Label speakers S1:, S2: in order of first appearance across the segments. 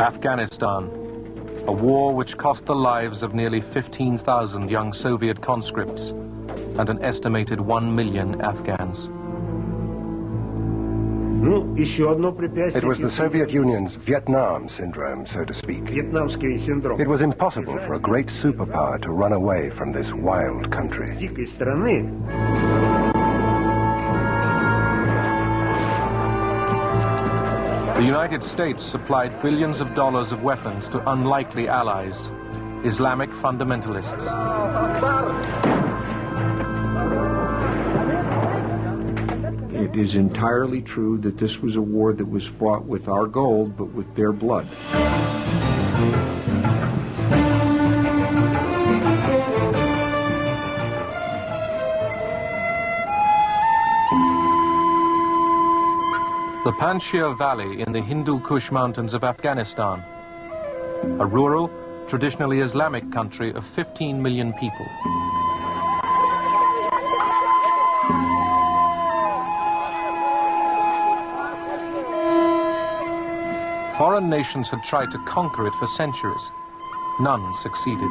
S1: Afghanistan, a war which cost the lives of nearly 15,000 young Soviet conscripts and an estimated 1 million Afghans.
S2: It was the Soviet Union's Vietnam syndrome, so to speak. It was impossible for a great superpower to run away from this wild country.
S1: The United States supplied billions of dollars of weapons to unlikely allies, Islamic fundamentalists.
S3: It is entirely true that this was a war that was fought with our gold, but with their blood.
S1: The Panjshir Valley in the Hindu Kush Mountains of Afghanistan, a rural, traditionally Islamic country of 15 million people. Foreign nations had tried to conquer it for centuries. None succeeded.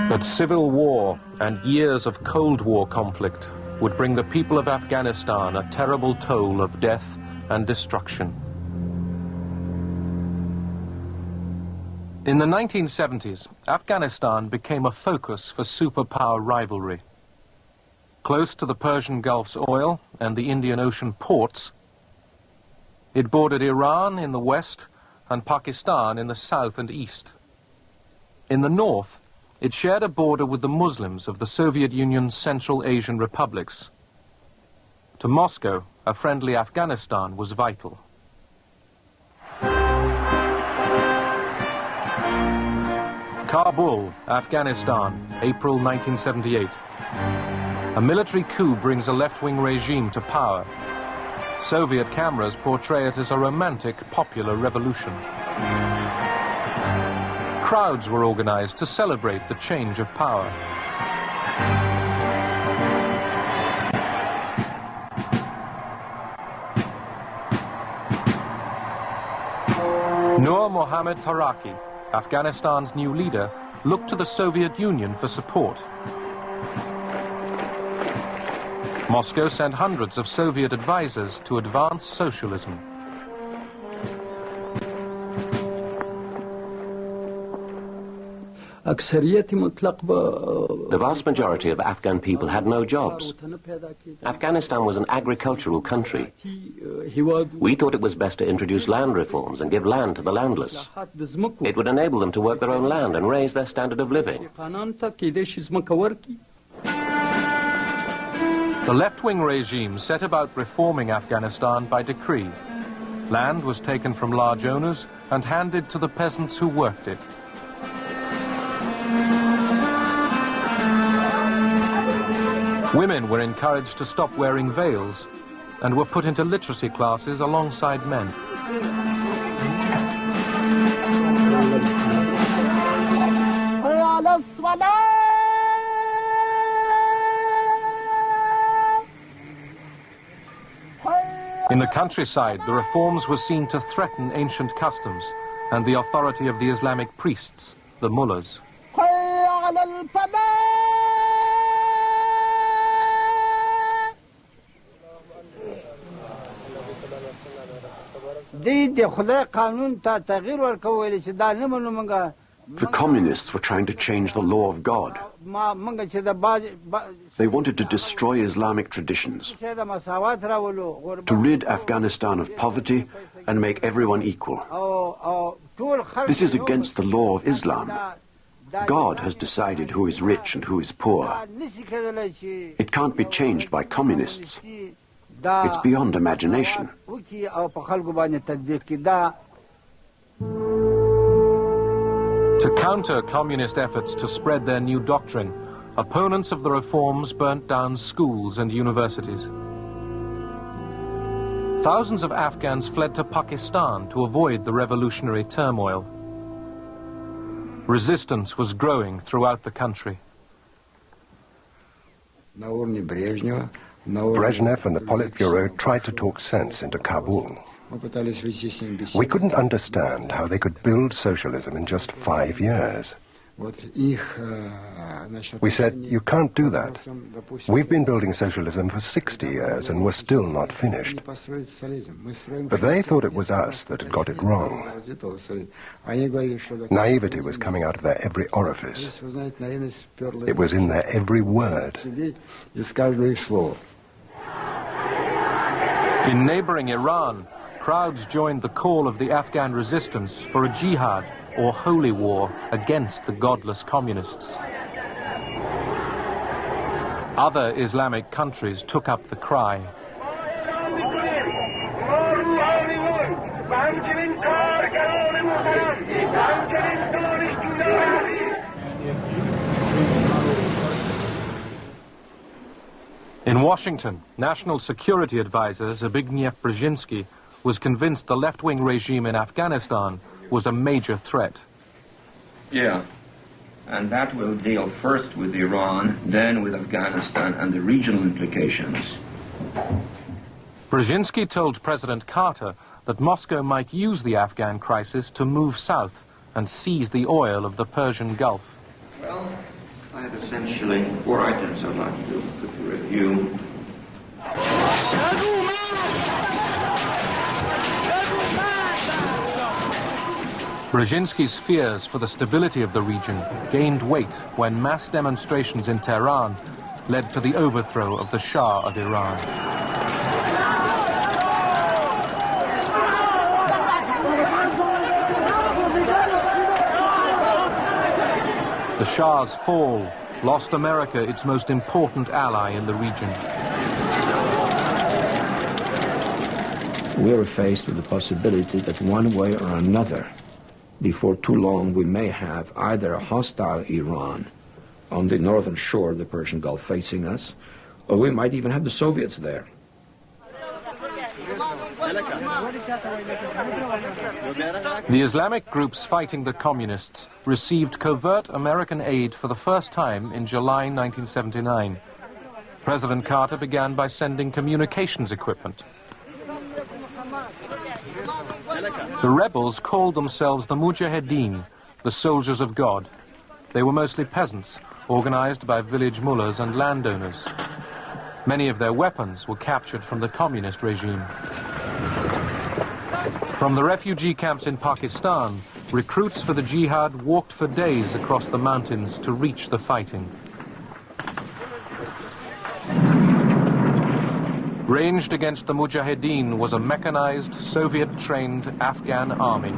S1: But civil war and years of Cold War conflict would bring the people of Afghanistan a terrible toll of death and destruction. In the 1970s, Afghanistan became a focus for superpower rivalry. Close to the Persian Gulf's oil and the Indian Ocean ports, it bordered Iran in the west and Pakistan in the south and east. In the north, it shared a border with the Muslims of the Soviet Union's Central Asian republics. To Moscow, a friendly Afghanistan was vital. Kabul, Afghanistan, April 1978. A military coup brings a left-wing regime to power. Soviet cameras portray it as a romantic, popular revolution. Crowds were organized to celebrate the change of power. Nur Mohammad Taraki, Afghanistan's new leader, looked to the Soviet Union for support. Moscow sent hundreds of Soviet advisors to advance socialism.
S4: The vast majority of Afghan people had no jobs. Afghanistan was an agricultural country. We thought it was best to introduce land reforms and give land to the landless. It would enable them to work their own land and raise their standard of living.
S1: The left-wing regime set about reforming Afghanistan by decree. Land was taken from large owners and handed to the peasants who worked it. Women were encouraged to stop wearing veils and were put into literacy classes alongside men. In the countryside, the reforms were seen to threaten ancient customs and the authority of the Islamic priests, the mullahs.
S5: The communists were trying to change the law of God. They wanted to destroy Islamic traditions, to rid Afghanistan of poverty and make everyone equal. This is against the law of Islam. God has decided who is rich and who is poor. It can't be changed by communists. It's beyond imagination.
S1: To counter communist efforts to spread their new doctrine, opponents of the reforms burnt down schools and universities. Thousands of Afghans fled to Pakistan to avoid the revolutionary turmoil. Resistance was growing throughout the country.
S6: На уровне Брежнева
S2: Brezhnev and the Politburo tried to talk sense into Kabul. We couldn't understand how they could build socialism in just 5 years. We said, you can't do that. We've been building socialism for 60 years and we're still not finished. But they thought it was us that had got it wrong. Naivety was coming out of their every orifice. It was in their every word.
S1: In neighboring Iran, crowds joined the call of the Afghan resistance for a jihad, or holy war, against the godless communists. Other Islamic countries took up the cry. In Washington, National Security Advisor Zbigniew Brzezinski was convinced the left-wing regime in Afghanistan was a major threat.
S6: Yeah, and that will deal first with Iran, then with Afghanistan and the regional implications.
S1: Brzezinski told President Carter that Moscow might use the Afghan crisis to move south and seize the oil of the Persian Gulf.
S6: Well, I have essentially 4 items I'd like to review.
S1: Brzezinski's fears for the stability of the region gained weight when mass demonstrations in Tehran led to the overthrow of the Shah of Iran. The Shah's fall lost America its most important ally in the region.
S3: We are faced with the possibility that one way or another, before too long, we may have either a hostile Iran on the northern shore of the Persian Gulf facing us, or we might even have the Soviets there.
S1: The Islamic groups fighting the communists received covert American aid for the first time in July 1979. President Carter began by sending communications equipment. The rebels called themselves the Mujahideen, the soldiers of God. They were mostly peasants, organized by village mullahs and landowners. Many of their weapons were captured from the communist regime. From the refugee camps in Pakistan, recruits for the jihad walked for days across the mountains to reach the fighting. Ranged against the Mujahideen was a mechanized, Soviet-trained Afghan army.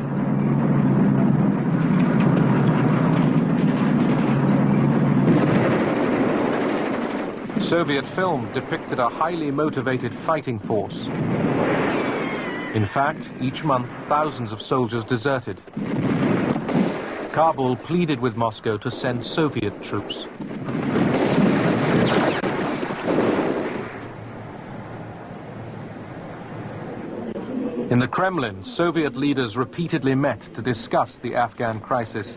S1: Soviet film depicted a highly motivated fighting force. In fact, each month, thousands of soldiers deserted. Kabul pleaded with Moscow to send Soviet troops. In the Kremlin, Soviet leaders repeatedly met to discuss the Afghan crisis.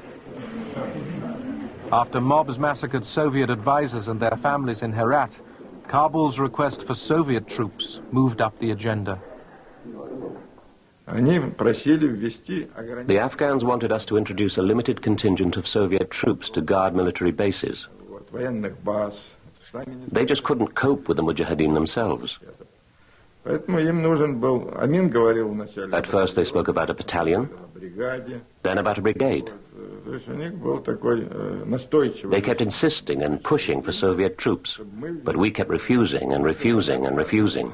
S1: After mobs massacred Soviet advisors and their families in Herat, Kabul's request for Soviet troops moved up the agenda.
S4: The Afghans wanted us to introduce a limited contingent of Soviet troops to guard military bases. They just couldn't cope with the Mujahideen themselves. At first they spoke about a battalion, then about a brigade. They kept insisting and pushing for Soviet troops, but we kept refusing and refusing and refusing.